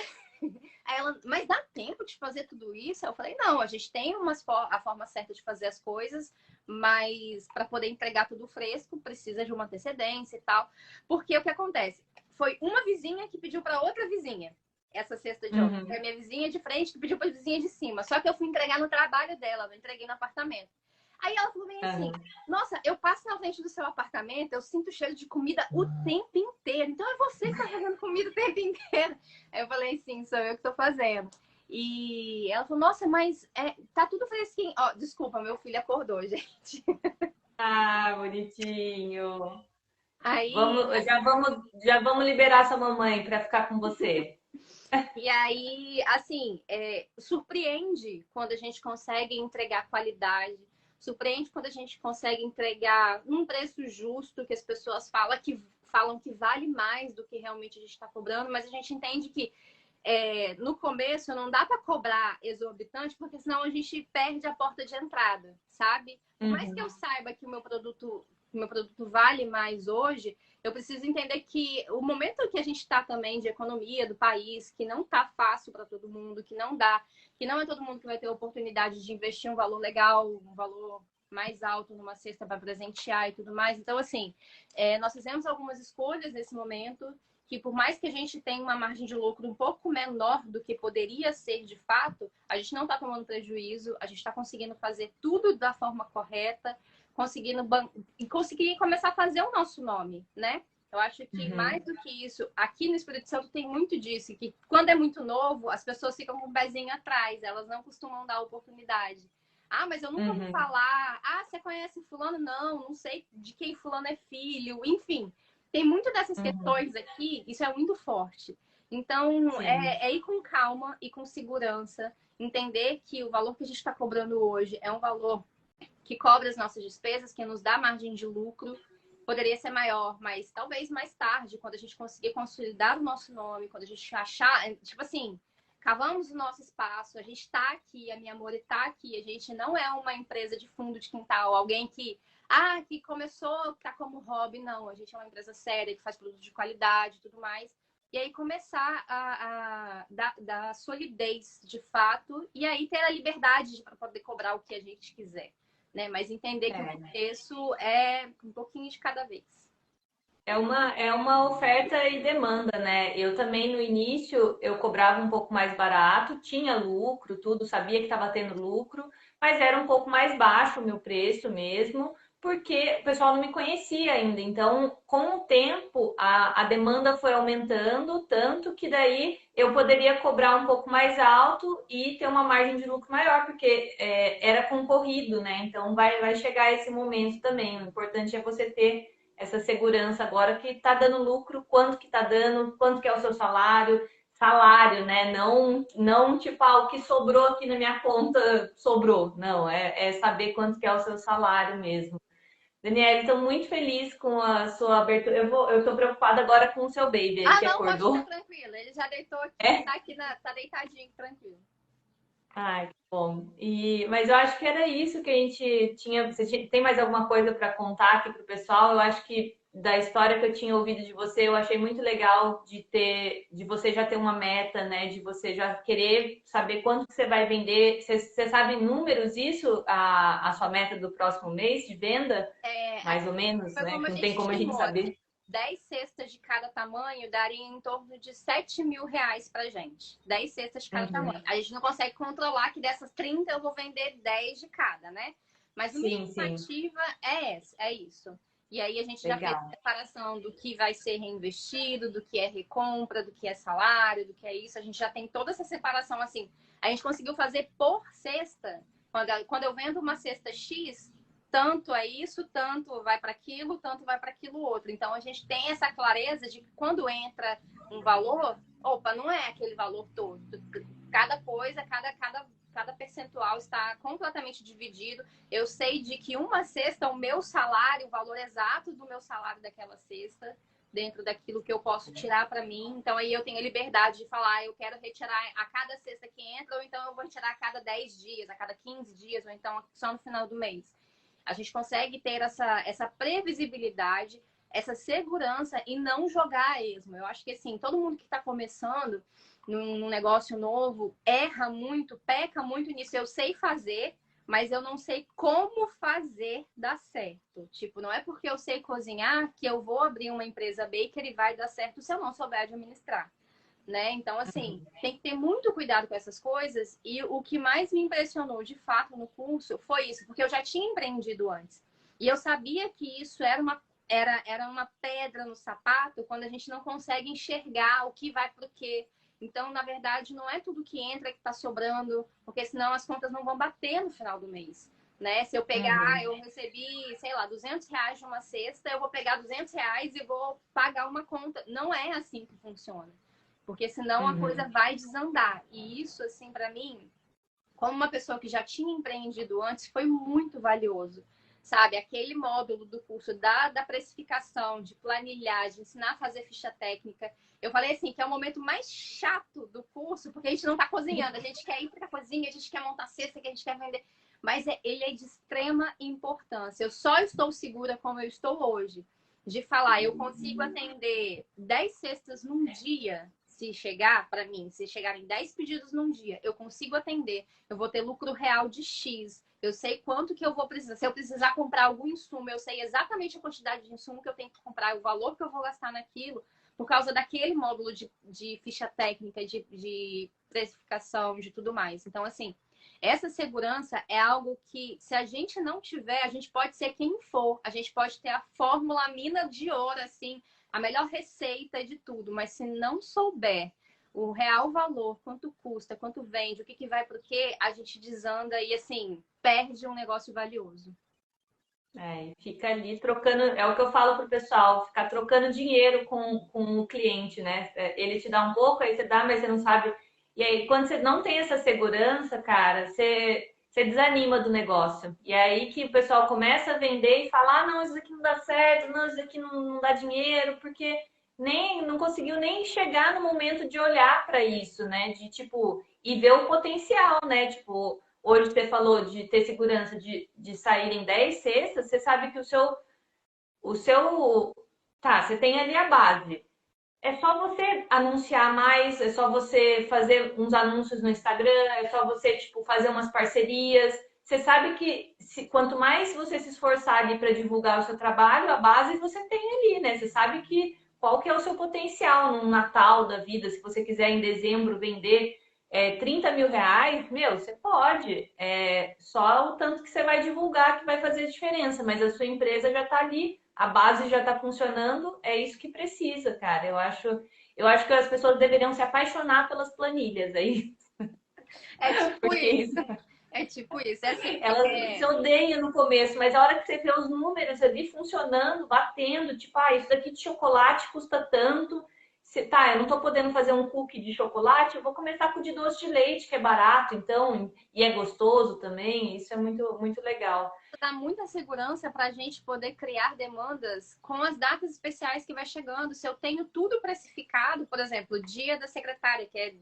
Aí ela, mas dá tempo de fazer tudo isso? Eu falei, não, a gente tem a forma certa de fazer as coisas, mas para poder entregar tudo fresco, precisa de uma antecedência e tal. Porque o que acontece? Foi uma vizinha que pediu para outra vizinha essa cesta de ontem. Foi Uhum. a minha vizinha de frente que pediu para a vizinha de cima. Só que eu fui entregar no trabalho dela, não entreguei no apartamento. Aí ela falou bem assim, Aham. nossa, eu passo na frente do seu apartamento, eu sinto cheiro de comida o tempo inteiro. Então é você que tá fazendo comida o tempo inteiro. Aí eu falei, sim, sou eu que tô fazendo. E ela falou, nossa, mas tá tudo fresquinho. Ó, desculpa, meu filho acordou, gente. Ah, bonitinho. Aí, Já vamos liberar sua mamãe para ficar com você. assim, surpreende quando a gente consegue entregar qualidade, surpreende quando a gente consegue entregar um preço justo, que as pessoas falam que vale mais do que realmente a gente está cobrando, mas a gente entende que no começo não dá para cobrar exorbitante, porque senão a gente perde a porta de entrada, sabe? Por mais que eu Uhum, saiba que o meu produto vale mais hoje, eu preciso entender que o momento que a gente está também de economia do país, que não está fácil para todo mundo, que não é todo mundo que vai ter a oportunidade de investir um valor legal, um valor mais alto numa cesta para presentear e tudo mais. Então, assim, nós fizemos algumas escolhas nesse momento que por mais que a gente tenha uma margem de lucro um pouco menor do que poderia ser de fato, a gente não está tomando prejuízo, a gente está conseguindo fazer tudo da forma correta, conseguir começar a fazer o nosso nome, né? Eu acho que uhum, mais do que isso, aqui no Espírito Santo tem muito disso, que quando é muito novo, as pessoas ficam com o pezinho atrás, elas não costumam dar oportunidade. Ah, mas eu nunca ouvi uhum, falar. Ah, você conhece fulano? Não, não sei de quem fulano é filho. Enfim, tem muito dessas uhum. questões aqui, isso é muito forte. Então, Sim. ir com calma e com segurança, entender que o valor que a gente está cobrando hoje é um valor que cobre as nossas despesas, que nos dá margem de lucro, poderia ser maior, mas talvez mais tarde, quando a gente conseguir consolidar o nosso nome, quando a gente achar, tipo assim, cavamos o nosso espaço, a gente está aqui, a Minha Amor está aqui, a gente não é uma empresa de fundo de quintal, alguém que começou, tá como hobby, não, a gente é uma empresa séria, que faz produto de qualidade e tudo mais. E aí começar a dar solidez de fato, e aí ter a liberdade para poder cobrar o que a gente quiser, né? Mas entender que o É. preço é um pouquinho de cada vez. É uma oferta e demanda, né? Eu também no início eu cobrava um pouco mais barato, tinha lucro, tudo, sabia que estava tendo lucro, mas era um pouco mais baixo o meu preço mesmo, porque o pessoal não me conhecia ainda. Então, com o tempo, a demanda foi aumentando, tanto que daí eu poderia cobrar um pouco mais alto e ter uma margem de lucro maior, porque era concorrido, né? Então vai chegar esse momento também. O importante é você ter essa segurança agora que está dando lucro, quanto que está dando, quanto que é o seu salário, né? Não tipo, o que sobrou aqui na minha conta sobrou. Não, é saber quanto que é o seu salário mesmo. Daniela, estou muito feliz com a sua abertura. Eu tô preocupada agora com o seu baby aí Ah, que não, pode ficar acordou. tranquila. Ele já deitou aqui, É? tá deitadinho, tranquilo. Ai, que bom. Mas eu acho que era isso que a gente tinha. Tem mais alguma coisa para contar aqui para o pessoal? Eu acho que da história que eu tinha ouvido de você, eu achei muito legal de você já ter uma meta, né? De você já querer saber quanto que você vai vender. Você sabe em números isso, a sua meta do próximo mês de venda? Mais ou menos, Foi né? como Que a não tem gente como a gente estimou, né? saber. 10 cestas de cada tamanho daria em torno de R$ 7.000 pra gente. 10 cestas de cada Uhum. tamanho. A gente não consegue controlar que dessas 30 eu vou vender 10 de cada, né? Mas uma Sim, sim. estimativa é isso. E aí a gente já fez a Legal. separação do que vai ser reinvestido, do que é recompra, do que é salário, do que é isso. A gente já tem toda essa separação assim. A gente conseguiu fazer por cesta. Quando eu vendo uma cesta X, tanto é isso, tanto vai para aquilo, tanto vai para aquilo outro. Então a gente tem essa clareza de que quando entra um valor, opa, não é aquele valor todo. Cada coisa, cada percentual está completamente dividido. Eu sei de que uma cesta, o meu salário, o valor exato do meu salário daquela cesta, dentro daquilo que eu posso tirar para mim. Então aí eu tenho a liberdade de falar, eu quero retirar a cada cesta que entra, ou então eu vou retirar a cada 10 dias, a cada 15 dias, ou então só no final do mês. A gente consegue ter essa previsibilidade, essa segurança e não jogar a esmo. Eu acho que assim, todo mundo que está começando num negócio novo erra muito, peca muito nisso. Eu sei fazer, mas eu não sei como fazer dar certo. Tipo, não é porque eu sei cozinhar que eu vou abrir uma empresa baker e vai dar certo se eu não souber administrar. né? Então, assim, tem que ter muito cuidado com essas coisas. E o que mais me impressionou, de fato, no curso foi isso, porque eu já tinha empreendido antes. E eu sabia que isso era uma pedra no sapato quando a gente não consegue enxergar o que vai pro quê. Então, na verdade, não é tudo que entra que está sobrando, porque senão as contas não vão bater no final do mês. Né? Se eu pegar, eu recebi, sei lá, R$ 200 de uma cesta, eu vou pegar R$ 200 e vou pagar uma conta. Não é assim que funciona. Porque senão a coisa vai desandar. E isso, assim, para mim, como uma pessoa que já tinha empreendido antes, foi muito valioso. Sabe, aquele módulo do curso da precificação, de planilhar, de ensinar a fazer ficha técnica. Eu falei assim, que é o momento mais chato do curso, porque a gente não tá cozinhando. A gente quer ir pra cozinha, a gente quer montar cesta, que a gente quer vender. Mas ele é de extrema importância. Eu só estou segura como eu estou hoje. De falar, eu consigo atender 10 cestas num dia, se chegar para mim, se chegarem 10 pedidos num dia, eu consigo atender. Eu vou ter lucro real de X. Eu sei quanto que eu vou precisar. Se eu precisar comprar algum insumo, eu sei exatamente a quantidade de insumo que eu tenho que comprar, o valor que eu vou gastar naquilo, por causa daquele módulo de ficha técnica, de precificação, de tudo mais. Então, assim, essa segurança é algo que, se a gente não tiver, a gente pode ser quem for, a gente pode ter a fórmula, a mina de ouro, assim, a melhor receita de tudo, mas se não souber o real valor, quanto custa, quanto vende, o que que vai pro quê, a gente desanda e, assim, perde um negócio valioso. E fica ali trocando, é o que eu falo pro pessoal, ficar trocando dinheiro com o cliente, né? Ele te dá um pouco, aí você dá, mas você não sabe. E aí, quando você não tem essa segurança, cara, você desanima do negócio. E é aí que o pessoal começa a vender e fala, ah, não, isso aqui não dá certo, não, isso aqui não dá dinheiro, porque nem não conseguiu nem chegar no momento de olhar para isso, né? De tipo, e ver o potencial, né? Tipo, hoje você falou de ter segurança de sair em 10 cestas, você sabe que o seu, tá, você tem ali a base. É só você anunciar mais, é só você fazer uns anúncios no Instagram, é só você, tipo, fazer umas parcerias. Você sabe que quanto mais você se esforçar ali para divulgar o seu trabalho, a base você tem ali, né? Você sabe que qual que é o seu potencial num Natal da vida, se você quiser em dezembro vender 30 mil reais, meu, você pode. É só o tanto que você vai divulgar que vai fazer diferença, mas a sua empresa já está ali, a base já está funcionando, é isso que precisa, cara. Eu acho que as pessoas deveriam se apaixonar pelas planilhas aí, É tipo porque isso. isso, É tipo isso. É assim, elas se odeiam no começo, mas a hora que você vê os números ali funcionando, batendo, tipo, isso daqui de chocolate custa tanto. Tá, eu não tô podendo fazer um cookie de chocolate, eu vou começar com o de doce de leite, que é barato, então, e é gostoso também. Isso é muito, muito legal. dá muita segurança para a gente poder criar demandas com as datas especiais que vai chegando. Se eu tenho tudo precificado, por exemplo, dia da secretária, que é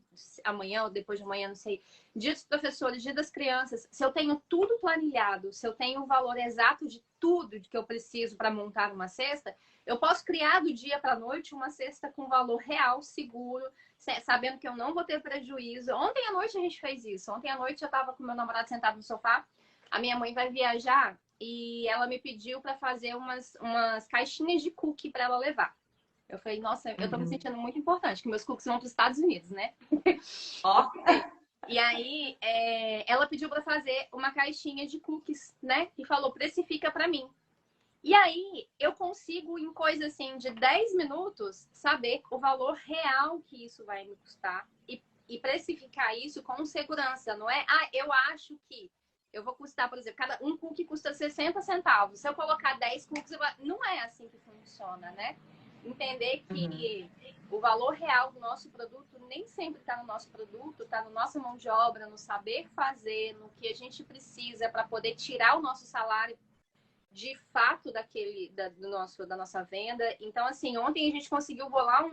amanhã ou depois de amanhã, não sei, dia dos professores, dia das crianças, se eu tenho tudo planilhado, se eu tenho o valor exato de tudo que eu preciso para montar uma cesta, eu posso criar do dia para a noite uma cesta com valor real, seguro, sabendo que eu não vou ter prejuízo. Ontem à noite a gente fez isso. Ontem à noite eu estava com meu namorado sentado no sofá. A minha mãe vai viajar e ela me pediu para fazer umas caixinhas de cookie para ela levar. Eu falei, nossa, eu tô me sentindo muito importante, que meus cookies vão para os Estados Unidos, né? Ó, E aí, ela pediu para fazer uma caixinha de cookies, né? E falou, precifica para mim. E aí, eu consigo, em coisa assim de 10 minutos, saber o valor real que isso vai me custar e precificar isso com segurança, não é? Ah, eu acho que eu vou custar, por exemplo, cada um cookie custa 60 centavos. Se eu colocar 10 cookies, não é assim que funciona, né? Entender que o valor real do nosso produto nem sempre está no nosso produto, está na nossa mão de obra, no saber fazer, no que a gente precisa para poder tirar o nosso salário de fato da nossa venda. Então, assim, ontem a gente conseguiu bolar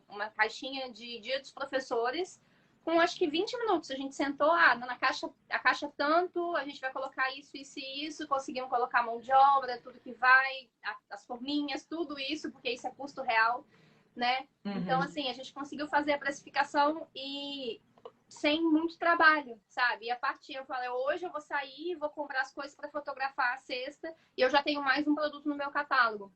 uma caixinha de dia dos professores com acho que 20 minutos. A gente sentou, na caixa, a caixa tanto, a gente vai colocar isso, isso e isso, conseguimos colocar mão de obra, tudo que vai, as forminhas, tudo isso, porque isso é custo real, né? Então, assim, a gente conseguiu fazer a precificação e sem muito trabalho, sabe? E a partir, eu falei, hoje eu vou sair, vou comprar as coisas para fotografar a cesta e eu já tenho mais um produto no meu catálogo.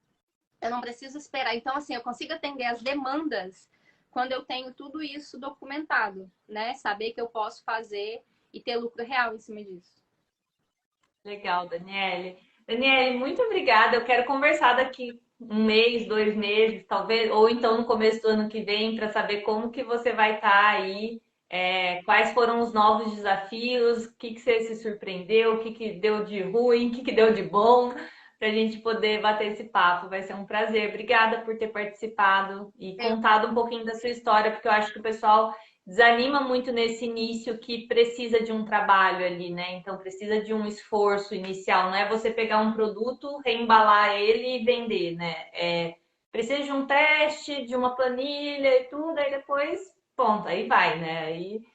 Eu não preciso esperar. Então, assim, eu consigo atender as demandas quando eu tenho tudo isso documentado, né? Saber que eu posso fazer e ter lucro real em cima disso. Legal, Daniele. Daniele, muito obrigada. Eu quero conversar daqui um mês, 2 meses, talvez, ou então no começo do ano que vem, para saber como que você vai estar aí, quais foram os novos desafios, o que que você se surpreendeu, o que que deu de ruim, o que que deu de bom, para a gente poder bater esse papo. Vai ser um prazer. Obrigada por ter participado e contado um pouquinho da sua história, porque eu acho que o pessoal desanima muito nesse início que precisa de um trabalho ali, né? Então precisa de um esforço inicial, não é você pegar um produto, reembalar ele e vender, né? Precisa de um teste, de uma planilha e tudo, aí depois, ponto, aí vai, né? Aí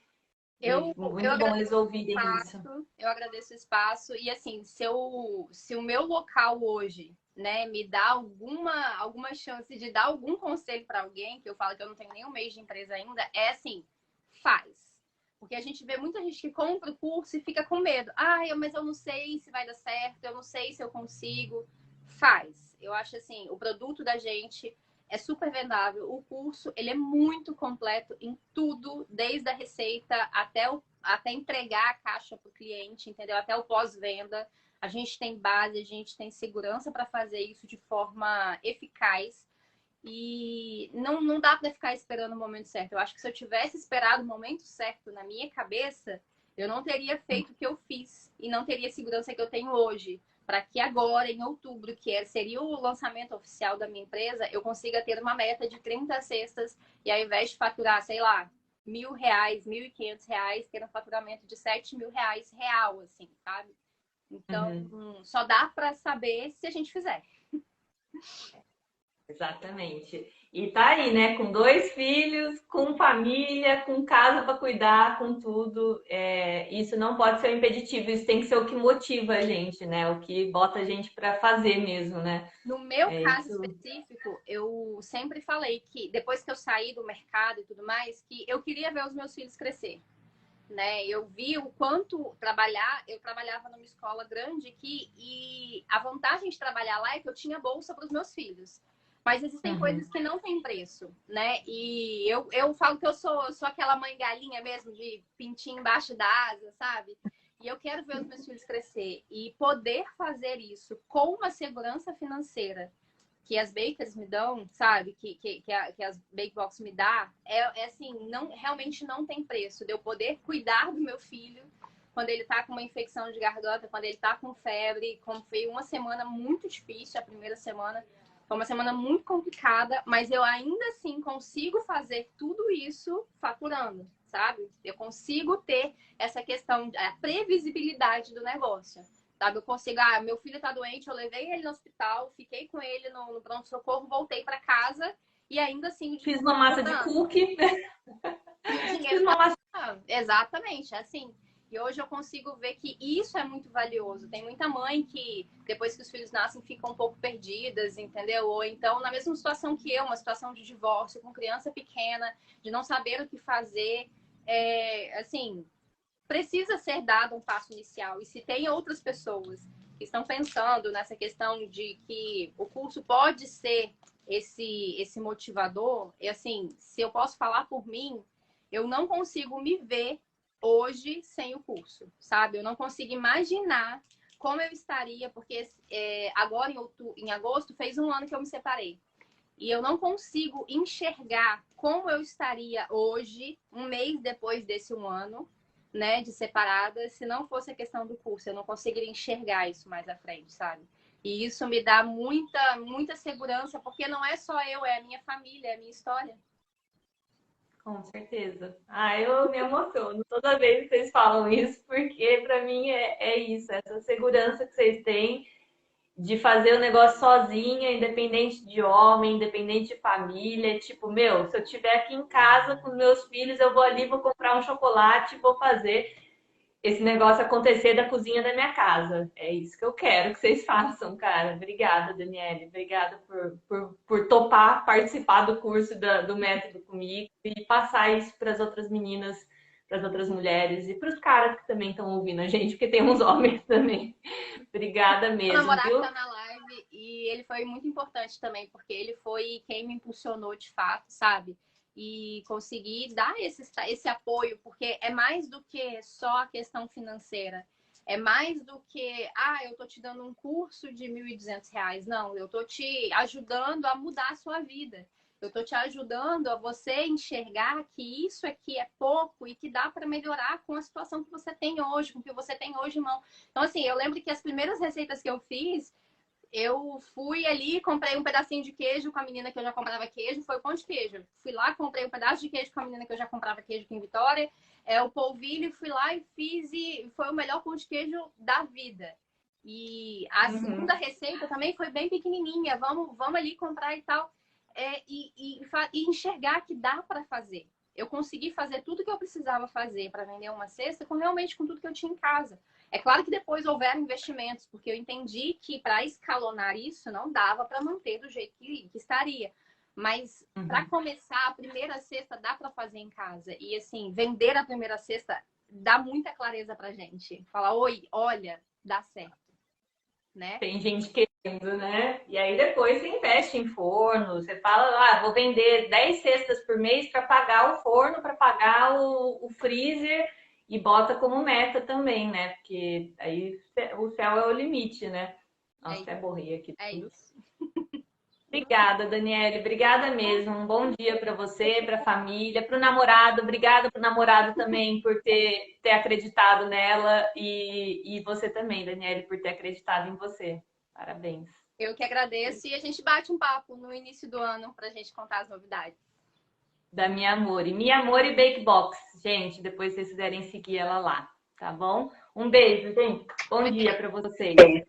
Eu muito bom agradeço eles o ouvirem isso. espaço, eu agradeço o espaço. E assim, se o meu local hoje, né, me dá alguma chance de dar algum conselho para alguém, que eu falo que eu não tenho nem um mês de empresa ainda, é assim, faz. Porque a gente vê muita gente que compra o curso e fica com medo. Mas eu não sei se vai dar certo, eu não sei se eu consigo. Faz. Eu acho assim, o produto da gente é super vendável. O curso, ele é muito completo em tudo, desde a receita até entregar a caixa para o cliente, entendeu? Até o pós-venda. A gente tem base, a gente tem segurança para fazer isso de forma eficaz. E não dá para ficar esperando o momento certo. Eu acho que se eu tivesse esperado o momento certo na minha cabeça, eu não teria feito o que eu fiz e não teria a segurança que eu tenho hoje. Para que agora, em outubro, seria o lançamento oficial da minha empresa, eu consiga ter uma meta de 30 cestas e ao invés de faturar, sei lá, R$ 1.000, R$ 1.500, ter um faturamento de R$ 7.000 real, assim, sabe? Então, só dá para saber se a gente fizer. Exatamente. E tá aí, né? Com 2 filhos, com família, com casa para cuidar, com tudo. Isso não pode ser um impeditivo, isso tem que ser o que motiva a gente, né? O que bota a gente para fazer mesmo, né? No meu caso Isso. específico, eu sempre falei que depois que eu saí do mercado e tudo mais, que eu queria ver os meus filhos crescer, né? Eu vi o quanto eu trabalhava numa escola grande aqui e a vantagem de trabalhar lá é que eu tinha bolsa para os meus filhos. Mas existem coisas que não têm preço, né? E eu falo que eu sou aquela mãe galinha mesmo, de pintinho embaixo da asa, sabe? E eu quero ver os meus filhos crescer. E poder fazer isso com uma segurança financeira que as bakers me dão, sabe? Que as bake box me dá, é assim, realmente não tem preço de eu poder cuidar do meu filho quando ele tá com uma infecção de garganta, quando ele tá com febre, como foi uma semana muito difícil, a primeira semana, foi uma semana muito complicada, mas eu ainda assim consigo fazer tudo isso faturando, sabe? Eu consigo ter essa questão, a previsibilidade do negócio. Sabe, eu consigo, meu filho tá doente, eu levei ele no hospital, fiquei com ele no pronto-socorro, voltei para casa e ainda assim... Fiz uma massa de cookie. E o Fiz dinheiro uma massa... exatamente, assim. E hoje eu consigo ver que isso é muito valioso. Tem muita mãe que, depois que os filhos nascem, ficam um pouco perdidas, entendeu? Ou então, na mesma situação que eu, uma situação de divórcio, com criança pequena, de não saber o que fazer. Assim, precisa ser dado um passo inicial. E se tem outras pessoas que estão pensando nessa questão de que o curso pode ser esse motivador, e assim, se eu posso falar por mim, eu não consigo me ver hoje sem o curso, sabe? Eu não consigo imaginar como eu estaria, porque agora em agosto fez um ano que eu me separei. E eu não consigo enxergar como eu estaria hoje, um mês depois desse um ano, né, de separada, se não fosse a questão do curso. Eu não conseguiria enxergar isso mais à frente, sabe? E isso me dá muita, muita segurança, porque não é só eu, é a minha família, é a minha história. Com certeza. Eu me emociono toda vez que vocês falam isso, porque para mim é isso, essa segurança que vocês têm de fazer o negócio sozinha, independente de homem, independente de família. Tipo, meu, se eu estiver aqui em casa com meus filhos, eu vou ali, vou comprar um chocolate, vou fazer esse negócio acontecer da cozinha da minha casa. É isso que eu quero que vocês façam, cara. Obrigada, Daniele. Obrigada por topar participar do curso do método comigo e passar isso para as outras meninas, para as outras mulheres e para os caras que também estão ouvindo a gente, porque tem uns homens também. Obrigada Meu mesmo, namorado viu? tá na live e ele foi muito importante também, porque ele foi quem me impulsionou de fato, sabe? e conseguir dar esse apoio, porque é mais do que só a questão financeira. É mais do que, eu tô te dando um curso de R$ 1.200. Não, eu tô te ajudando a mudar a sua vida. Eu tô te ajudando a você enxergar que isso aqui é pouco e que dá para melhorar com a situação que você tem hoje, com o que você tem hoje em mão. Então, assim, eu lembro que as primeiras receitas que eu fiz, eu fui ali, comprei um pedacinho de queijo com a menina que eu já comprava queijo, foi o pão de queijo. Fui lá, comprei um pedaço de queijo com a menina que eu já comprava queijo aqui em Vitória, o polvilho, fui lá e fiz e foi o melhor pão de queijo da vida. E a segunda receita também foi bem pequenininha, vamos ali comprar e tal, e enxergar que dá para fazer. Eu consegui fazer tudo que eu precisava fazer para vender uma cesta realmente com tudo que eu tinha em casa. É claro que depois houveram investimentos, porque eu entendi que para escalonar isso não dava para manter do jeito que estaria. Mas para começar, a primeira cesta dá para fazer em casa. E assim, vender a primeira cesta dá muita clareza pra gente. Falar, oi, olha, dá certo. Né? Tem gente querendo, né? E aí depois você investe em forno, você fala, vou vender 10 cestas por mês para pagar o forno, para pagar o freezer e bota como meta também, né? Porque aí o céu é o limite, né? Nossa, até borrei aqui. É isso. Obrigada, Daniele. Obrigada mesmo. Um bom dia para você, para a família, para o namorado. Obrigada para o namorado também por ter acreditado nela e você também, Daniele, por ter acreditado em você. Parabéns. Eu que agradeço e a gente bate um papo no início do ano para a gente contar as novidades. Da Minha Amor. E Minha Amor e Bake Box, gente. Depois vocês quiserem seguir ela lá, tá bom? Um beijo, gente. Bom dia para vocês.